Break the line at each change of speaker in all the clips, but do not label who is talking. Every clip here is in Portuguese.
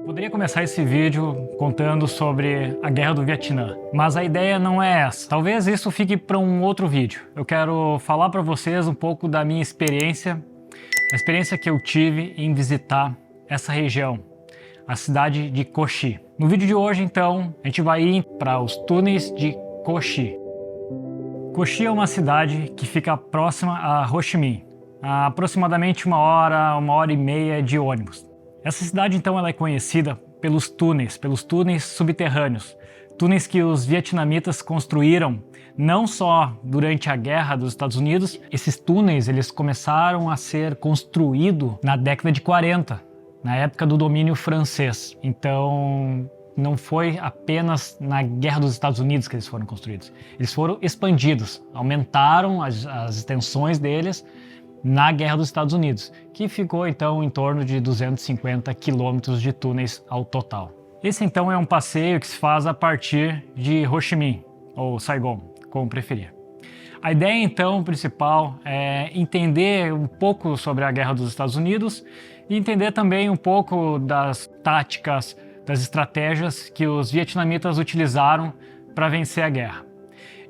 Poderia começar esse vídeo contando sobre a Guerra do Vietnã, mas a ideia não é essa. Talvez isso fique para um outro vídeo. Eu quero falar para vocês um pouco da minha experiência, a experiência que eu tive em visitar essa região, a cidade de Co Chi. No vídeo de hoje, então, a gente vai ir para os túneis de Co Chi. Co Chi é uma cidade que fica próxima a Ho Chi Minh, a aproximadamente uma hora e meia de ônibus. Essa cidade, então, ela é conhecida pelos túneis subterrâneos, túneis que os vietnamitas construíram não só durante a Guerra dos Estados Unidos. Esses túneis eles começaram a ser construídos na década de 40, na época do domínio francês. Então, não foi apenas na Guerra dos Estados Unidos que eles foram construídos. Eles foram expandidos, aumentaram as extensões deles na Guerra dos Estados Unidos, que ficou então em torno de 250 quilômetros de túneis ao total. Esse então é um passeio que se faz a partir de Ho Chi Minh, ou Saigon, como preferir. A ideia então principal é entender um pouco sobre a Guerra dos Estados Unidos e entender também um pouco das táticas, das estratégias que os vietnamitas utilizaram para vencer a guerra.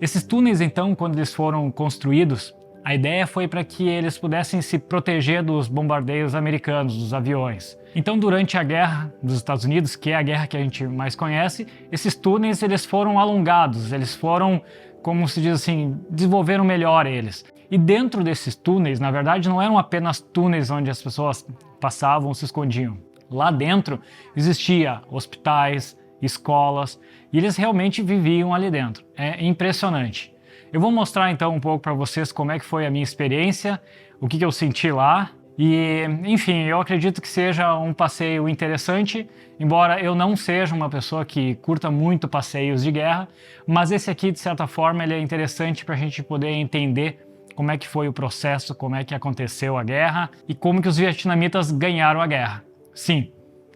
Esses túneis então, quando eles foram construídos, a ideia foi para que eles pudessem se proteger dos bombardeios americanos, dos aviões. Então, durante a Guerra dos Estados Unidos, que é a guerra que a gente mais conhece, esses túneis eles foram alongados, eles foram, como se diz assim, desenvolveram melhor eles. E dentro desses túneis, na verdade, não eram apenas túneis onde as pessoas passavam ou se escondiam. Lá dentro existia hospitais, escolas, e eles realmente viviam ali dentro. É impressionante. Eu vou mostrar então um pouco para vocês como é que foi a minha experiência, o que eu senti lá e, enfim, eu acredito que seja um passeio interessante, embora eu não seja uma pessoa que curta muito passeios de guerra, mas esse aqui, de certa forma, ele é interessante para a gente poder entender como é que foi o processo, como é que aconteceu a guerra e como que os vietnamitas ganharam a guerra. Sim,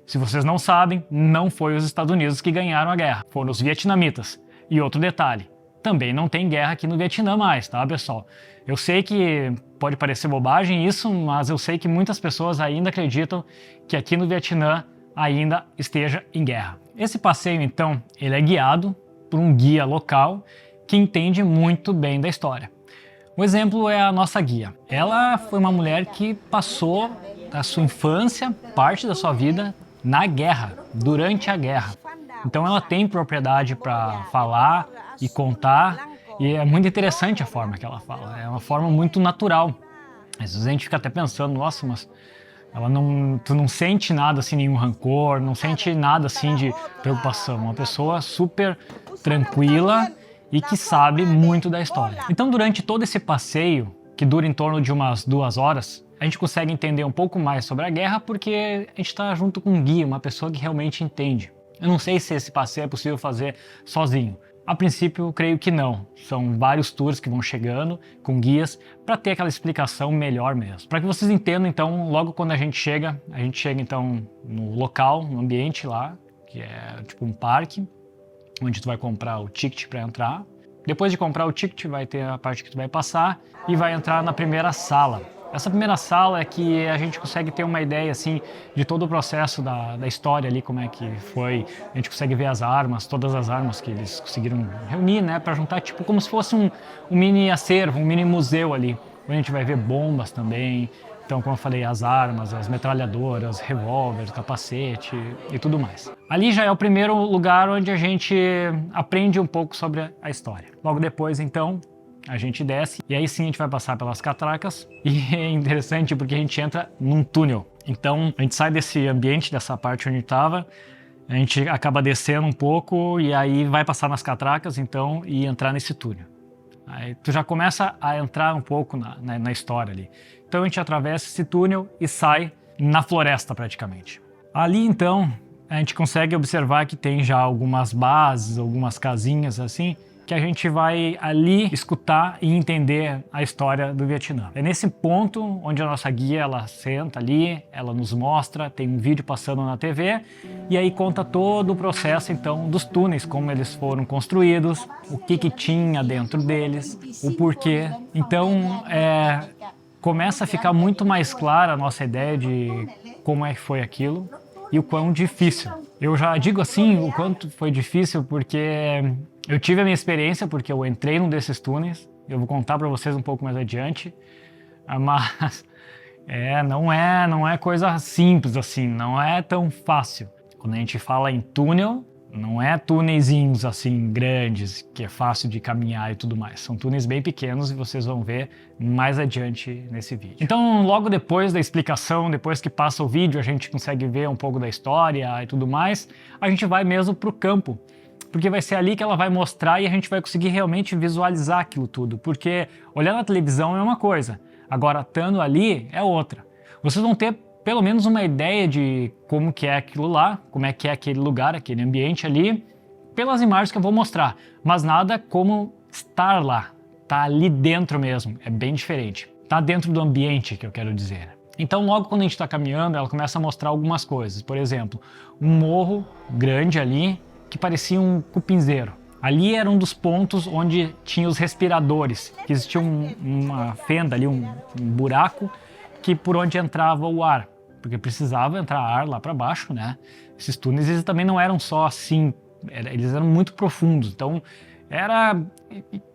se vocês não sabem, não foi os Estados Unidos que ganharam a guerra, foram os vietnamitas. E outro detalhe, também não tem guerra aqui no Vietnã mais, tá, pessoal? Eu sei que pode parecer bobagem isso, mas eu sei que muitas pessoas ainda acreditam que aqui no Vietnã ainda esteja em guerra. Esse passeio, então, ele é guiado por um guia local que entende muito bem da história. Um exemplo é a nossa guia. Ela foi uma mulher que passou a sua infância, parte da sua vida, na guerra, durante a guerra. Então ela tem propriedade para falar e contar, e é muito interessante a forma que ela fala, é uma forma muito natural. Às vezes a gente fica até pensando, nossa, mas tu não sente nada assim, nenhum rancor, não sente nada assim de preocupação, uma pessoa super tranquila e que sabe muito da história. Então durante todo esse passeio, que dura em torno de umas 2 horas, a gente consegue entender um pouco mais sobre a guerra porque a gente está junto com um guia, uma pessoa que realmente entende. Eu não sei se esse passeio é possível fazer sozinho. A princípio, eu creio que não. São vários tours que vão chegando com guias para ter aquela explicação melhor mesmo. Para que vocês entendam, então, logo quando a gente chega então no local, no ambiente lá, que é tipo um parque, onde tu vai comprar o ticket para entrar. Depois de comprar o ticket, vai ter a parte que tu vai passar e vai entrar na primeira sala. Essa primeira sala é que a gente consegue ter uma ideia assim de todo o processo da história ali, como é que foi. A gente consegue ver as armas, todas as armas que eles conseguiram reunir, né, para juntar tipo como se fosse um mini acervo, um mini museu ali. Onde a gente vai ver bombas também. Então, como eu falei, as armas, as metralhadoras, revólver, capacete e tudo mais. Ali já é o primeiro lugar onde a gente aprende um pouco sobre a história. Logo depois, então, a gente desce e aí sim a gente vai passar pelas catracas e é interessante porque a gente entra num túnel. Então a gente sai desse ambiente, dessa parte onde estava, a gente acaba descendo um pouco e aí vai passar nas catracas então e entrar nesse túnel. Aí tu já começa a entrar um pouco na história ali. Então a gente atravessa esse túnel e sai na floresta praticamente. Ali então a gente consegue observar que tem já algumas bases, algumas casinhas assim, que a gente vai ali escutar e entender a história do Vietnã. É nesse ponto onde a nossa guia ela senta ali, ela nos mostra, tem um vídeo passando na TV e aí conta todo o processo então dos túneis, como eles foram construídos, o que tinha dentro deles, o porquê. Então começa a ficar muito mais clara a nossa ideia de como é que foi aquilo. e o quão difícil. Eu já digo assim, o quanto foi difícil, porque eu tive a minha experiência, porque eu entrei num desses túneis, eu vou contar para vocês um pouco mais adiante, mas não é coisa simples assim, não é tão fácil. Quando a gente fala em túnel, não é túneizinhos assim grandes, que é fácil de caminhar e tudo mais. São túneis bem pequenos e vocês vão ver mais adiante nesse vídeo. Então, logo depois da explicação, depois que passa o vídeo, a gente consegue ver um pouco da história e tudo mais, a gente vai mesmo pro campo. Porque vai ser ali que ela vai mostrar e a gente vai conseguir realmente visualizar aquilo tudo. Porque olhar na televisão é uma coisa, agora estando ali é outra. Vocês vão ter pelo menos uma ideia de como que é aquilo lá, como é que é aquele lugar, aquele ambiente ali, pelas imagens que eu vou mostrar. Mas nada como estar lá, tá ali dentro mesmo, é bem diferente. Tá dentro do ambiente, que eu quero dizer. Então logo quando a gente está caminhando, ela começa a mostrar algumas coisas. Por exemplo, um morro grande ali, que parecia um cupinzeiro. Ali era um dos pontos onde tinha os respiradores, que existia uma fenda ali, um buraco, que por onde entrava o ar, porque precisava entrar ar lá para baixo, né? Esses túneis eles também não eram só assim, eles eram muito profundos. Então era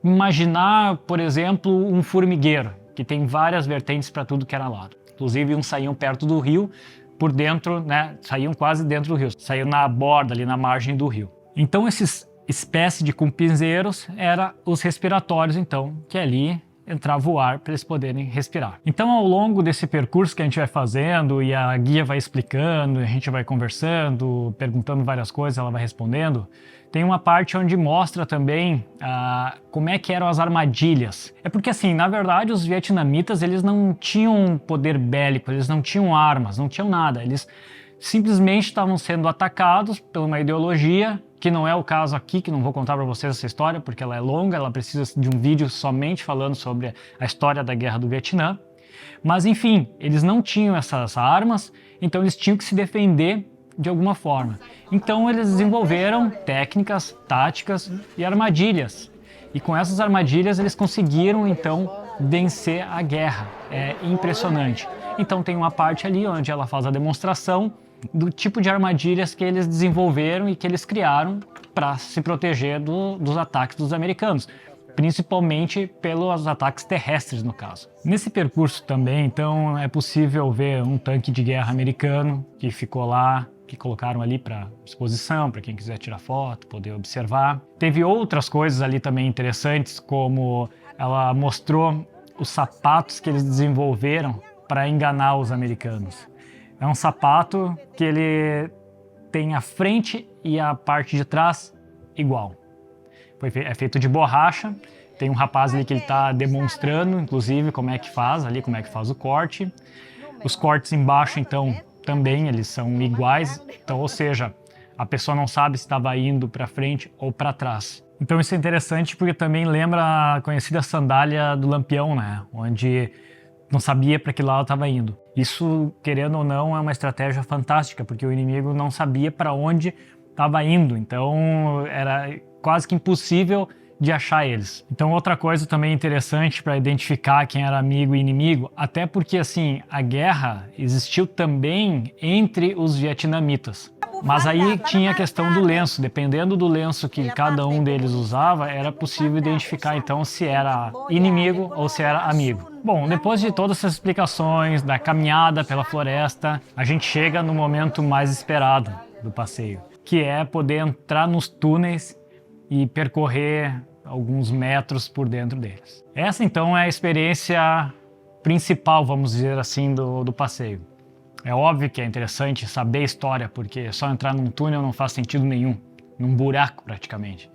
imaginar, por exemplo, um formigueiro, que tem várias vertentes para tudo que era lado. Inclusive uns saíam perto do rio, por dentro, né? Saíam quase dentro do rio, saíam na borda ali na margem do rio. Então esses espécie de cupinzeiros eram os respiratórios, então, que ali entrava o ar para eles poderem respirar. Então, ao longo desse percurso que a gente vai fazendo e a guia vai explicando, a gente vai conversando, perguntando várias coisas, ela vai respondendo, tem uma parte onde mostra também como é que eram as armadilhas. É porque assim, na verdade, os vietnamitas, eles não tinham poder bélico, eles não tinham armas, não tinham nada. Eles simplesmente estavam sendo atacados por uma ideologia, que não é o caso aqui, que não vou contar para vocês essa história, porque ela é longa, ela precisa de um vídeo somente falando sobre a história da Guerra do Vietnã. Mas enfim, eles não tinham essas armas, então eles tinham que se defender de alguma forma. Então eles desenvolveram técnicas, táticas e armadilhas. E com essas armadilhas eles conseguiram então vencer a guerra. É impressionante. Então tem uma parte ali onde ela faz a demonstração do tipo de armadilhas que eles desenvolveram e que eles criaram para se proteger dos ataques dos americanos, principalmente pelos ataques terrestres no caso. Nesse percurso também, então, é possível ver um tanque de guerra americano que ficou lá, que colocaram ali para exposição, para quem quiser tirar foto, poder observar. Teve outras coisas ali também interessantes, como ela mostrou os sapatos que eles desenvolveram para enganar os americanos. É um sapato que ele tem a frente e a parte de trás igual. É feito de borracha, tem um rapaz ali que ele está demonstrando, inclusive, como é que faz ali, como é que faz o corte. Os cortes embaixo, então, também eles são iguais, então, ou seja, a pessoa não sabe se estava indo para frente ou para trás. Então isso é interessante porque também lembra a conhecida sandália do Lampião, né? Onde não sabia para que lado estava indo. Isso, querendo ou não, é uma estratégia fantástica, porque o inimigo não sabia para onde estava indo, então era quase que impossível de achar eles. Então outra coisa também interessante para identificar quem era amigo e inimigo, até porque assim, a guerra existiu também entre os vietnamitas. Mas aí tinha a questão do lenço, dependendo do lenço que cada um deles usava, era possível identificar então se era inimigo ou se era amigo. Bom, depois de todas essas explicações, da caminhada pela floresta, a gente chega no momento mais esperado do passeio, que é poder entrar nos túneis e percorrer alguns metros por dentro deles. Essa então é a experiência principal, vamos dizer assim, do passeio. É óbvio que é interessante saber a história, porque só entrar num túnel não faz sentido nenhum, num buraco praticamente.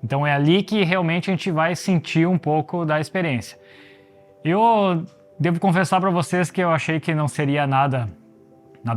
Então é ali que realmente a gente vai sentir um pouco da experiência. Eu devo confessar para vocês que eu achei que não seria nada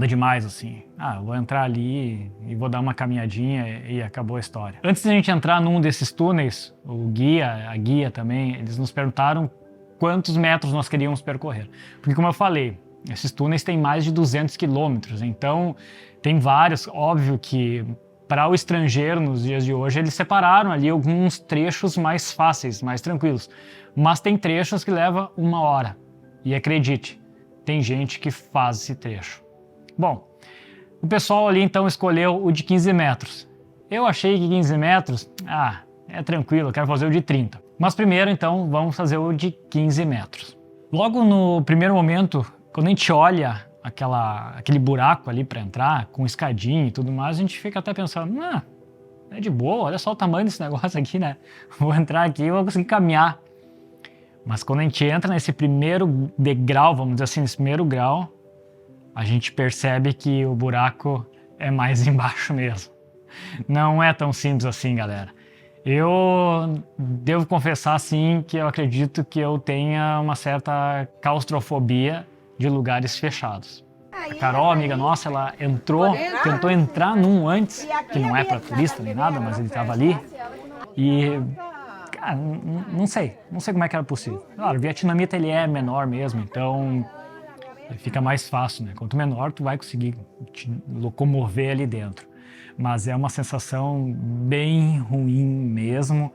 demais assim. Eu vou entrar ali e vou dar uma caminhadinha e acabou a história. Antes de a gente entrar num desses túneis, a guia também, eles nos perguntaram quantos metros nós queríamos percorrer. Porque como eu falei, esses túneis têm mais de 200 quilômetros, então tem vários, óbvio que para o estrangeiro nos dias de hoje eles separaram ali alguns trechos mais fáceis, mais tranquilos, mas tem trechos que levam 1 hora, e acredite, tem gente que faz esse trecho. Bom, O pessoal ali então escolheu o de 15 metros. Eu achei que 15 metros, é tranquilo, eu quero fazer o de 30. Mas primeiro então vamos fazer o de 15 metros. Logo no primeiro momento, quando a gente olha aquele buraco ali para entrar, com escadinha e tudo mais, a gente fica até pensando, é de boa, olha só o tamanho desse negócio aqui, né? Vou entrar aqui e vou conseguir caminhar. Mas quando a gente entra nesse primeiro degrau, vamos dizer assim, nesse primeiro grau, a gente percebe que o buraco é mais embaixo mesmo. Não é tão simples assim, galera. Eu devo confessar, sim, que eu acredito que eu tenha uma certa claustrofobia de lugares fechados. A Carol, amiga nossa, ela tentou entrar num antes, que não é para turista nem nada, mas ele estava ali. E, cara, não sei como é que era possível. Claro, o vietnamita ele é menor mesmo, então fica mais fácil, né? Quanto menor, tu vai conseguir te locomover ali dentro. Mas é uma sensação bem ruim mesmo.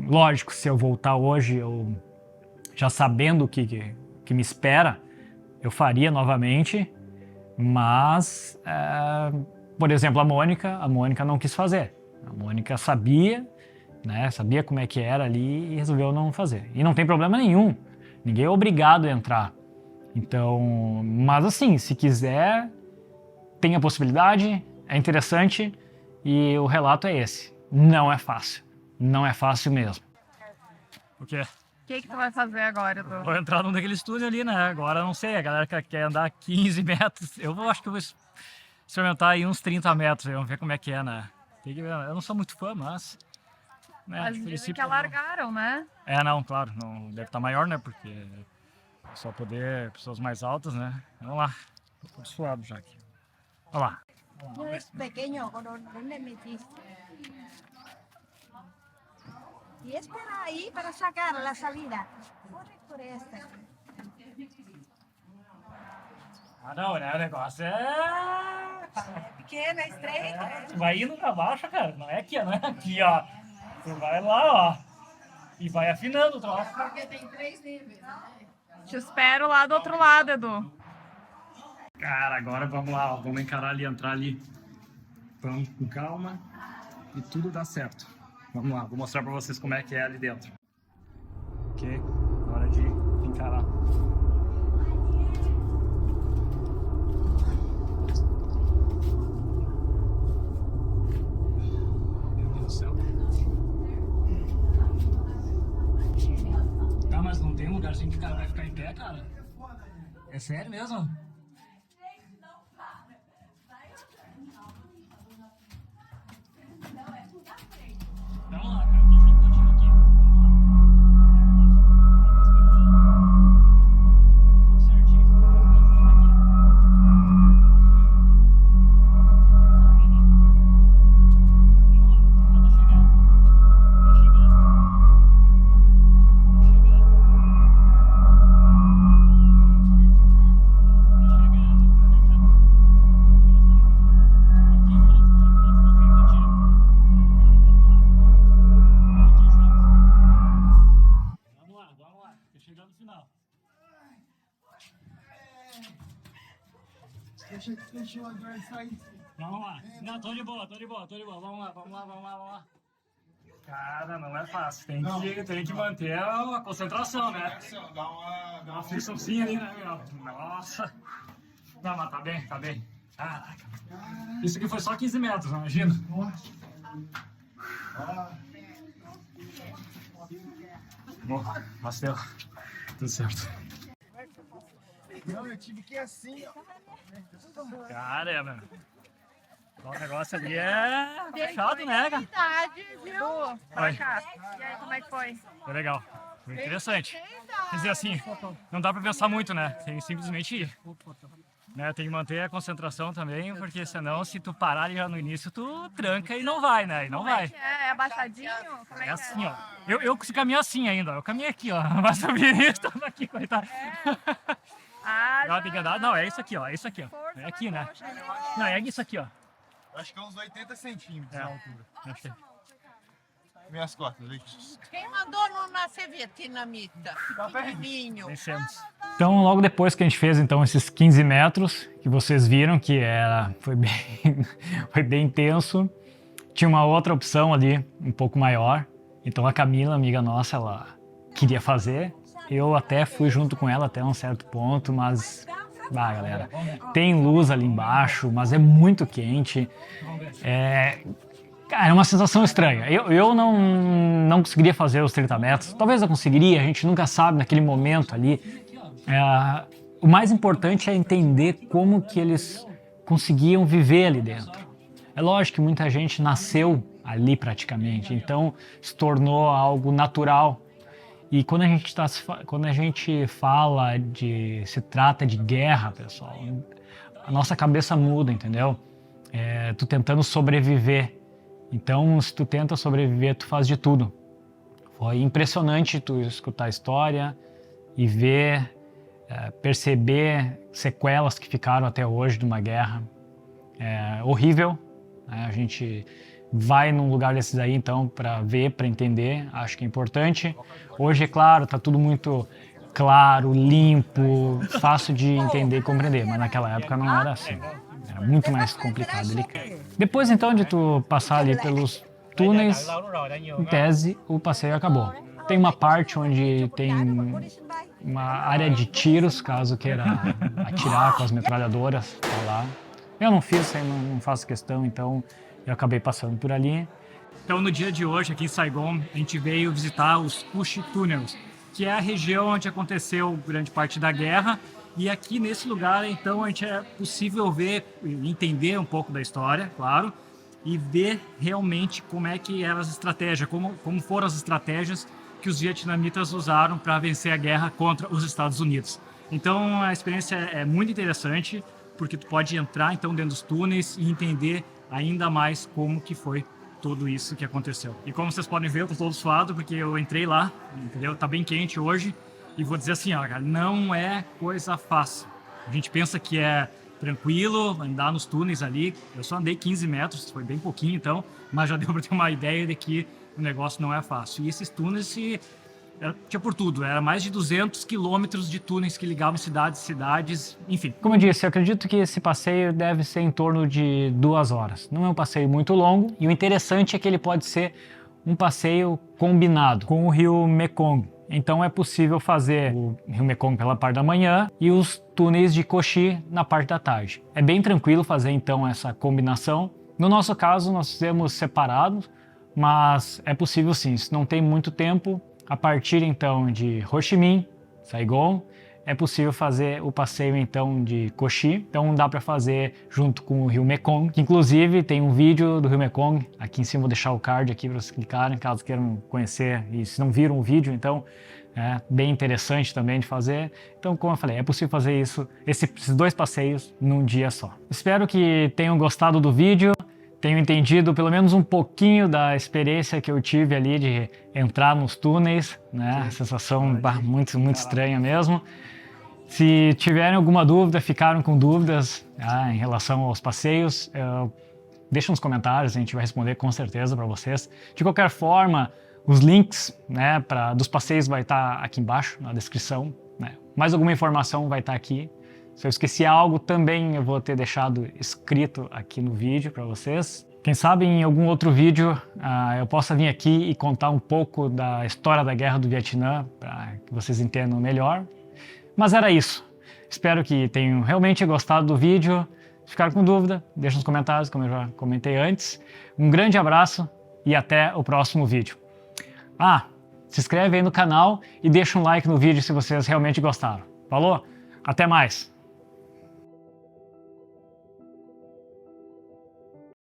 Lógico, se eu voltar hoje, já sabendo o que me espera, eu faria novamente, mas, por exemplo, a Mônica não quis fazer. A Mônica sabia, né? Sabia como é que era ali e resolveu não fazer. E não tem problema nenhum, ninguém é obrigado a entrar. Então, mas assim, se quiser, tem a possibilidade, é interessante e o relato é esse. Não é fácil. Não é fácil mesmo. O quê?
O que tu vai fazer agora, Edu?
Vou entrar num daquele estúdio ali, né? Agora não sei, a galera quer andar 15 metros. Acho que eu vou experimentar aí uns 30 metros. Vamos ver como é que é, né? Tem que ver. Eu não sou muito fã, mas... né,
Mas dizem que alargaram, né?
Não, claro. Não deve estar maior, né? Porque só poder pessoas mais altas, né? Vamos lá. Tô todo suado já aqui. Olha lá.
No es pequeño, ¿dónde metiste? Y es por ahí para sacar la salida. Corre por esta.
Não, né? O negócio é
Pequena, estreita.
Tu vai indo pra baixo, cara. Não é aqui, ó. Tu vai lá, ó. E vai afinando o troço.
Porque tem 3 níveis, né?
Te espero lá do outro lado, Edu.
Cara, agora vamos lá, ó. Vamos encarar ali, entrar ali. Vamos com calma e tudo dá certo. Vamos lá, vou mostrar pra vocês como é que é ali dentro. Ok, hora de encarar. Meu Deus do céu. Tá, mas não tem um lugarzinho que o cara vai ficar em pé, cara? É sério mesmo? Vamos lá, cara, eu tô junto contigo aqui. Tudo certinho, tô junto aqui. Vamos lá, tá chegando. Tá chegando. Tá chegando no final.
Deixa que fechou agora, sai.
Vamos lá. Não, tô de boa. Vamos lá. Cara, não é fácil. Tem que manter a concentração, né? Dá uma fricçãozinha ali, né, meu? Nossa. Não, mas tá bem. Caraca. Isso aqui foi só 15 metros, imagina. Bom, mas deu. Tudo certo.
Não, eu tive que ir assim, ó.
Cara, mano. O negócio ali é fechado, né, cara?
Edu, pra cá. E aí, como é que foi?
Foi legal. Foi interessante. Quer dizer assim, não dá pra pensar muito, né? Tem que simplesmente ir. Né? Tem que manter a concentração também, porque senão, se tu parar ali já no início, tu tranca e não vai, né? E não vai.
É abaixadinho? Como
É assim, ó. Eu consigo caminhar assim ainda. Eu caminhei aqui, ó. Mas subir isso, tava aqui, coitado.
Ah,
Tem que andar. Não, é isso aqui, ó. É isso aqui, ó. É aqui, né? Não, é isso aqui, ó.
Acho que é uns 80 centímetros
É.
a altura.
Acho que é.
Minhas costas. Ali.
Quem mandou não nascer vietnamita? Pequenininho.
Então, logo depois que a gente fez então esses 15 metros, que vocês viram que foi bem intenso, tinha uma outra opção ali, um pouco maior. Então a Camila, amiga nossa, ela queria fazer. Eu até fui junto com ela até um certo ponto, mas... galera, tem luz ali embaixo, mas é muito quente. Cara, é uma sensação estranha. Eu não conseguiria fazer os 30 metros. Talvez eu conseguiria, a gente nunca sabe naquele momento ali. O mais importante é entender como que eles conseguiam viver ali dentro. É lógico que muita gente nasceu ali praticamente, então se tornou algo natural. E quando a gente fala se trata de guerra, pessoal, a nossa cabeça muda, entendeu? Tu tentando sobreviver. Então, se tu tenta sobreviver, tu faz de tudo. Foi impressionante tu escutar a história e ver, perceber sequelas que ficaram até hoje de uma guerra. É horrível, né? A gente vai num lugar desses aí, então, para ver, para entender, acho que é importante. Hoje, é claro, tá tudo muito claro, limpo, fácil de entender e compreender, mas naquela época não era assim. Era muito mais complicado, delicado. Depois, então, de tu passar ali pelos túneis, em tese, o passeio acabou. Tem uma parte onde tem uma área de tiros, caso queira atirar com as metralhadoras, tá lá. Eu não fiz, não faço questão, então eu acabei passando por ali. Então, no dia de hoje, aqui em Saigon, a gente veio visitar os Cush Tunnels, que é a região onde aconteceu grande parte da guerra. E aqui nesse lugar, então, a gente é possível ver e entender um pouco da história, claro, e ver realmente como é que eram as estratégias, como foram as estratégias que os vietnamitas usaram para vencer a guerra contra os Estados Unidos. Então, a experiência é muito interessante, porque tu pode entrar então dentro dos túneis e entender ainda mais como que foi tudo isso que aconteceu. E como vocês podem ver, eu tô todo suado porque eu entrei lá, entendeu? Tá bem quente hoje e vou dizer assim, ó, cara, não é coisa fácil. A gente pensa que é tranquilo andar nos túneis ali. Eu só andei 15 metros, foi bem pouquinho então, mas já deu para ter uma ideia de que o negócio não é fácil. E esses túneis tinha por tudo, era mais de 200 quilômetros de túneis que ligavam cidades, enfim. Como eu disse, eu acredito que esse passeio deve ser em torno de 2 horas. Não é um passeio muito longo e o interessante é que ele pode ser um passeio combinado com o rio Mekong. Então é possível fazer o rio Mekong pela parte da manhã e os túneis de Coxi na parte da tarde. É bem tranquilo fazer então essa combinação. No nosso caso, nós fizemos separados, mas é possível sim, se não tem muito tempo. A partir então de Ho Chi Minh, Saigon, é possível fazer o passeio então de Coxi. Então dá para fazer junto com o rio Mekong, que inclusive tem um vídeo do rio Mekong, aqui em cima vou deixar o card aqui para vocês clicarem, caso queiram conhecer e se não viram o vídeo, então é bem interessante também de fazer. Então, como eu falei, é possível fazer esses 2 passeios num dia só. Espero que tenham gostado do vídeo. Tenho entendido pelo menos um pouquinho da experiência que eu tive ali de entrar nos túneis, né? A sensação muito estranha mesmo. Se tiverem alguma dúvida, ficaram com dúvidas em relação aos passeios, deixa nos comentários, a gente vai responder com certeza para vocês. De qualquer forma, os links, né, dos passeios vai estar aqui embaixo na descrição, né? Mais alguma informação vai estar aqui. Se eu esqueci algo, também eu vou ter deixado escrito aqui no vídeo para vocês. Quem sabe em algum outro vídeo eu possa vir aqui e contar um pouco da história da Guerra do Vietnã, para que vocês entendam melhor. Mas era isso. Espero que tenham realmente gostado do vídeo. Se ficaram com dúvida, deixa nos comentários, como eu já comentei antes. Um grande abraço e até o próximo vídeo. Se inscreve aí no canal e deixa um like no vídeo se vocês realmente gostaram. Falou? Até mais!